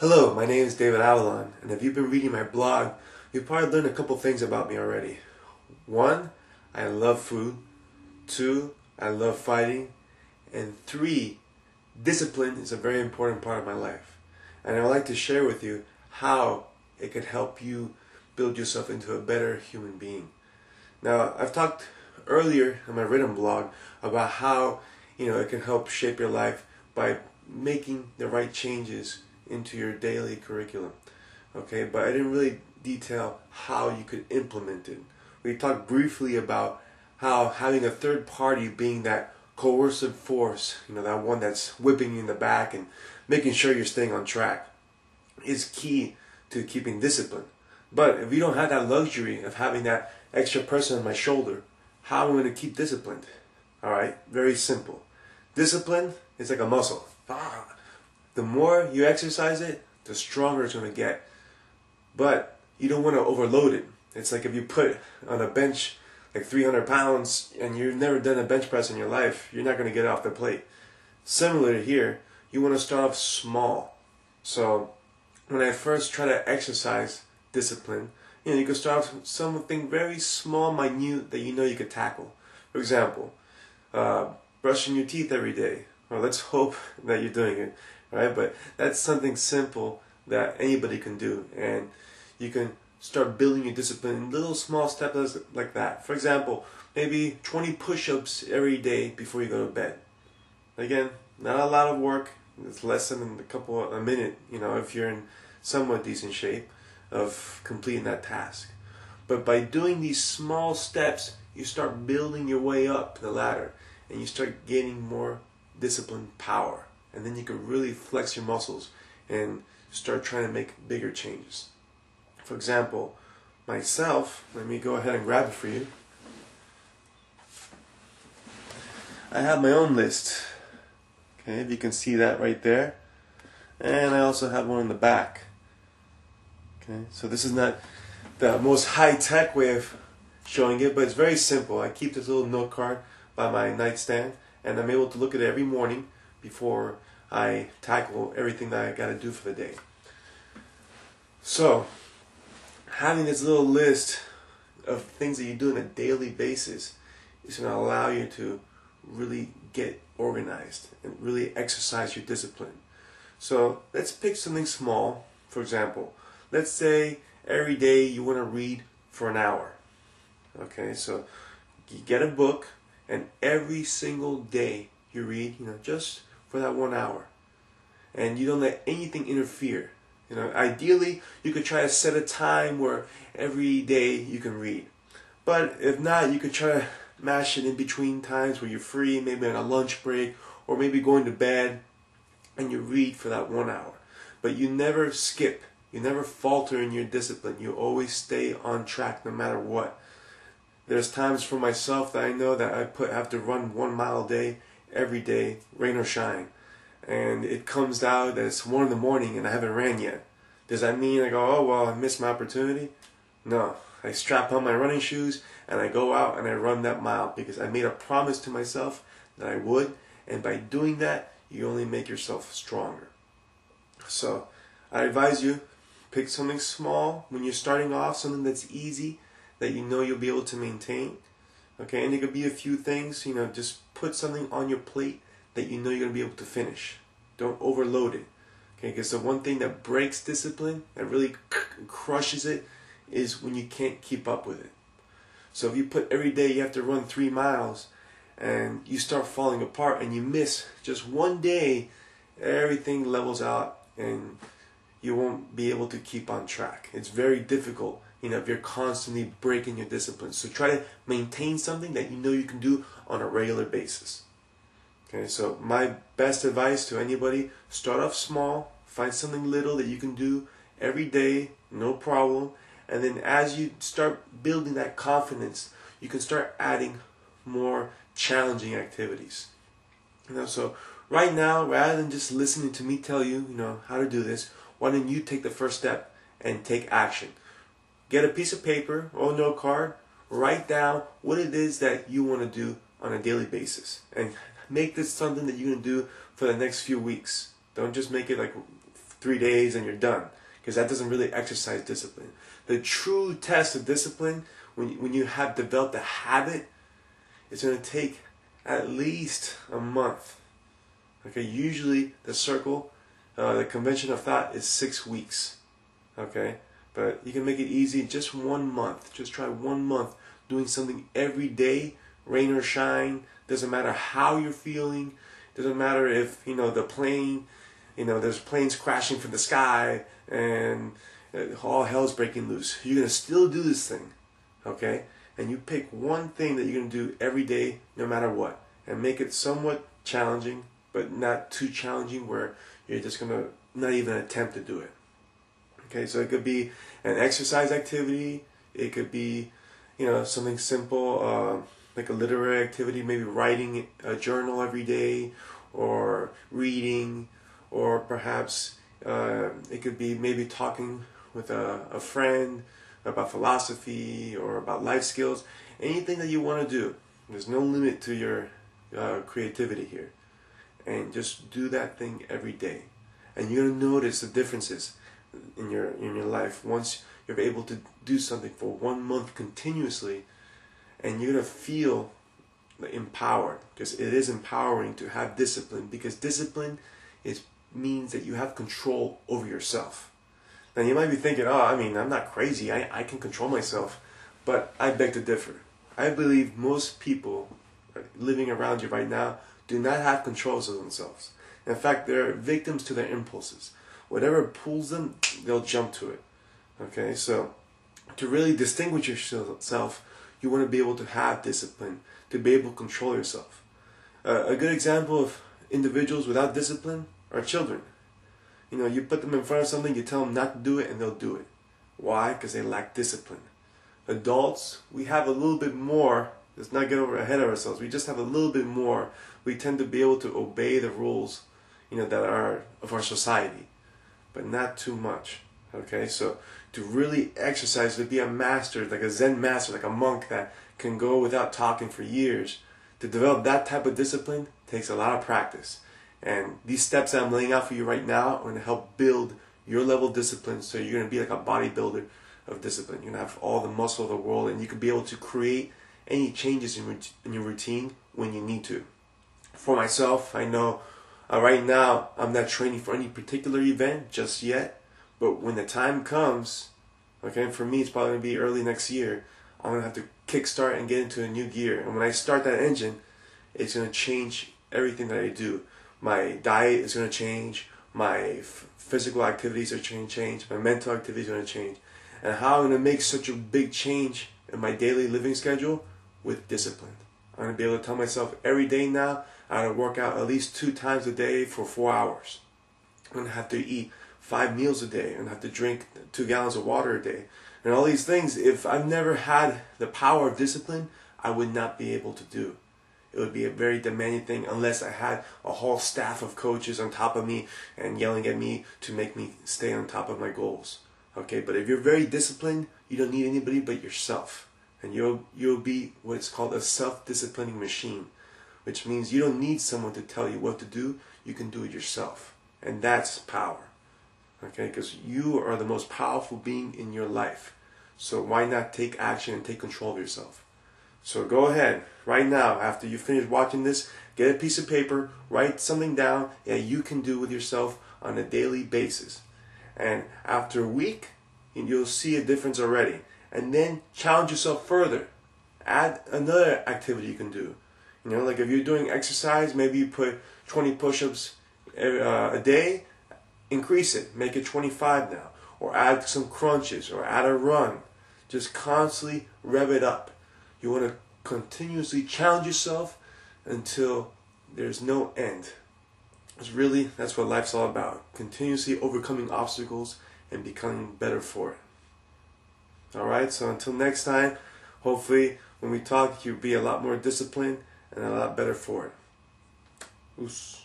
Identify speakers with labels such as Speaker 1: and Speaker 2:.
Speaker 1: Hello, my name is David Avellan, and if you've been reading my blog, you've probably learned a couple things about me already. One, I love food. Two, I love fighting. And three, discipline is a very important part of my life. And I'd like to share with you how it could help you build yourself into a better human being. Now, I've talked earlier in my written blog about how it can help shape your life by making the right changes into your daily curriculum. Okay, but I didn't really detail how you could implement it. We talked briefly about how having a third party being that coercive force, that one that's whipping you in the back and making sure you're staying on track, is key to keeping discipline. But if you don't have that luxury of having that extra person on my shoulder, how am I going to keep disciplined? Alright, very simple. Discipline is like a muscle. The more you exercise it, the stronger it's going to get. But you don't want to overload it. It's like if you put on a bench like 300 pounds and you've never done a bench press in your life, you're not going to get off the plate. Similar to here, you want to start off small. So when I first try to exercise discipline, you can start off with something very small, minute that you could tackle. For example, brushing your teeth every day. Well, let's hope that you're doing it, right? But that's something simple that anybody can do, and you can start building your discipline in little small steps like that. For example, maybe 20 push-ups every day before you go to bed. Again, not a lot of work. It's less than a minute, if you're in somewhat decent shape of completing that task. But by doing these small steps, you start building your way up the ladder, and you start gaining more discipline power. And then you can really flex your muscles and start trying to make bigger changes. For example, myself, let me go ahead and grab it for you. I have my own list. Okay, if you can see that right there. And I also have one in the back. Okay, so this is not the most high-tech way of showing it, but it's very simple. I keep this little note card by my nightstand, and I'm able to look at it every morning before I tackle everything that I got to do for the day. So, having this little list of things that you do on a daily basis is going to allow you to really get organized and really exercise your discipline. So, let's pick something small. For example, let's say every day you want to read for an hour. Okay, so you get a book, and every single day you read, just for that 1 hour. And you don't let anything interfere. Ideally, you could try to set a time where every day you can read. But if not, you could try to mash it in between times where you're free, maybe on a lunch break, or maybe going to bed, and you read for that 1 hour. But you never skip. You never falter in your discipline. You always stay on track no matter what. There's times for myself that I know that I have to run 1 mile a day, every day, rain or shine. And it comes out that it's 1 in the morning and I haven't ran yet. Does that mean I go, oh, well, I missed my opportunity? No. I strap on my running shoes and I go out and I run that mile because I made a promise to myself that I would. And by doing that, you only make yourself stronger. So I advise you, pick something small when you're starting off, something that's easy, that you'll be able to maintain. Okay, and it could be a few things, just put something on your plate that you're going to be able to finish. Don't overload it. Okay, because the one thing that breaks discipline, that really crushes it, is when you can't keep up with it. So if you put every day you have to run 3 miles and you start falling apart and you miss just one day, everything levels out and you won't be able to keep on track. It's very difficult, if you're constantly breaking your discipline. So try to maintain something that you can do on a regular basis. Okay, so my best advice to anybody, start off small, find something little that you can do every day, no problem. And then as you start building that confidence, you can start adding more challenging activities. So right now, rather than just listening to me tell you, how to do this, why don't you take the first step and take action? Get a piece of paper or a note card, write down what it is that you want to do on a daily basis. And make this something that you're going to do for the next few weeks. Don't just make it like 3 days and you're done, because that doesn't really exercise discipline. The true test of discipline, when you have developed a habit, it's going to take at least a month. Okay, usually the convention of thought is 6 weeks. Okay, but you can make it easy, just 1 month. Just try 1 month doing something every day, rain or shine. Doesn't matter how you're feeling. Doesn't matter if the plane, there's planes crashing from the sky and all hell's breaking loose. You're gonna still do this thing, okay? And you pick one thing that you're gonna do every day, no matter what, and make it somewhat challenging, but not too challenging where you're just gonna not even attempt to do it. Okay, so it could be an exercise activity. It could be, something simple like a literary activity, maybe writing a journal every day, or reading, or perhaps it could be maybe talking with a friend about philosophy or about life skills. Anything that you want to do. There's no limit to your creativity here. And just do that thing every day. And you're going to notice the differences in your life once you're able to do something for 1 month continuously, and you're going to feel empowered, because it is empowering to have discipline, because discipline means that you have control over yourself. Now you might be thinking, I'm not crazy, I can control myself, but I beg to differ. I believe most people living around you right now do not have controls of themselves. In fact, they're victims to their impulses. Whatever pulls them, they'll jump to it. Okay, so to really distinguish yourself, you want to be able to have discipline, to be able to control yourself. A good example of individuals without discipline are children. You put them in front of something, you tell them not to do it, and they'll do it. Why? Because they lack discipline. Adults, we have a little bit more. Let's not get ahead of ourselves. We just have a little bit more. We tend to be able to obey the rules, that are of our society, but not too much. Okay, so to really exercise, to be a master, like a Zen master, like a monk that can go without talking for years, to develop that type of discipline takes a lot of practice. And these steps that I'm laying out for you right now are going to help build your level of discipline, so you're going to be like a bodybuilder of discipline. You're going to have all the muscle of the world, and you can be able to create any changes in your routine when you need to. For myself, I know right now I'm not training for any particular event just yet, but when the time comes, okay, for me it's probably going to be early next year, I'm going to have to kickstart and get into a new gear. And when I start that engine, it's going to change everything that I do. My diet is going to change, my physical activities are going to change, my mental activities are going to change. And how I'm going to make such a big change in my daily living schedule? With discipline. I'm going to be able to tell myself every day now, I'm going to work out at least 2 times a day for 4 hours. I'm going to have to eat 5 meals a day. I'm going to have to drink 2 gallons of water a day. And all these things, if I've never had the power of discipline, I would not be able to do. It would be a very demanding thing unless I had a whole staff of coaches on top of me and yelling at me to make me stay on top of my goals. Okay, but if you're very disciplined, you don't need anybody but yourself. And you'll be what's called a self-disciplining machine, which means you don't need someone to tell you what to do. You can do it yourself. And that's power. Okay, because you are the most powerful being in your life. So why not take action and take control of yourself? So go ahead, right now, after you finish watching this, get a piece of paper, write something down that you can do with yourself on a daily basis. And after a week, you'll see a difference already. And then challenge yourself further. Add another activity you can do. Like if you're doing exercise, maybe you put 20 push-ups a day, increase it, make it 25 now. Or add some crunches, or add a run. Just constantly rev it up. You want to continuously challenge yourself until there's no end. That's what life's all about. Continuously overcoming obstacles and becoming better for it. Alright, so until next time, hopefully when we talk, you'll be a lot more disciplined and a lot better for it. Oos.